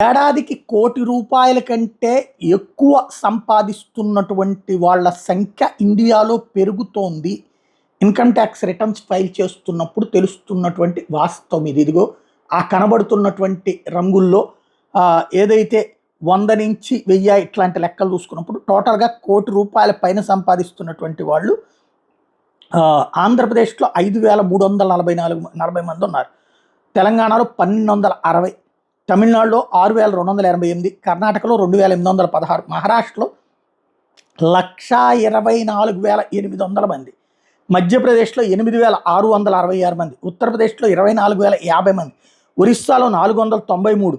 ఏడాదికి ₹1,00,00,000 కంటే ఎక్కువ సంపాదిస్తున్నటువంటి వాళ్ళ సంఖ్య ఇండియాలో పెరుగుతోంది. ఇన్‌కమ్ టాక్స్ రిటర్న్స్ ఫైల్ చేస్తున్నప్పుడు తెలుస్తున్నటువంటి వాస్తవం ఇది. ఇదిగో ఆ కనబడుతున్నటువంటి రంగుల్లో ఏదైతే 100-1000 ఇట్లాంటి లెక్కలు చూసుకున్నప్పుడు టోటల్‌గా ₹1,00,00,000 పైన సంపాదిస్తున్నటువంటి వాళ్ళు ఆంధ్రప్రదేశ్‌లో 5,340 మంది ఉన్నారు. తెలంగాణలో 1,260, తమిళనాడులో 6,288, కర్ణాటకలో 2,816, మహారాష్ట్రలో 1,24,800 మంది, మధ్యప్రదేశ్లో 8,666 మంది, ఉత్తరప్రదేశ్లో 24,050 మంది, ఒరిస్సాలో 493,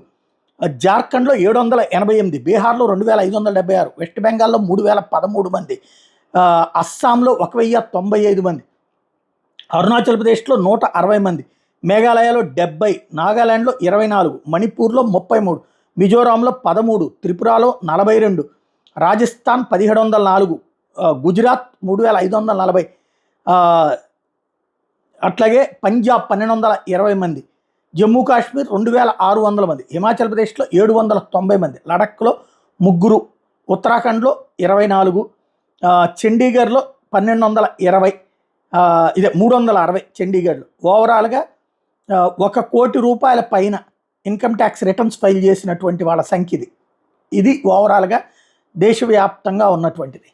జార్ఖండ్లో 788, బీహార్లో 2,576, వెస్ట్ బెంగాల్లో 3,013 మంది, అస్సాంలో 1,095 మంది, అరుణాచల్ ప్రదేశ్లో 160 మంది, మేఘాలయలో 70, నాగాలాండ్లో 24, మణిపూర్లో 33, మిజోరాంలో 13, త్రిపురలో 42, రాజస్థాన్ 1,704, గుజరాత్ 3,540, అట్లాగే పంజాబ్ 1,220 మంది, జమ్మూ కాశ్మీర్ 2,600 మంది, హిమాచల్ ప్రదేశ్లో 790 మంది, లడఖ్లో 3, ఉత్తరాఖండ్లో 24, చండీగఢ్లో 1,220, ఇదే 360 చండీగఢ్లో. ఓవరాల్గా ₹1,00,00,000 పైన ఇన్కమ్ ట్యాక్స్ రిటర్న్స్ ఫైల్ చేసినటువంటి వాళ్ళ సంఖ్య ఇది ఓవరాల్గా దేశవ్యాప్తంగా ఉన్నటువంటిది.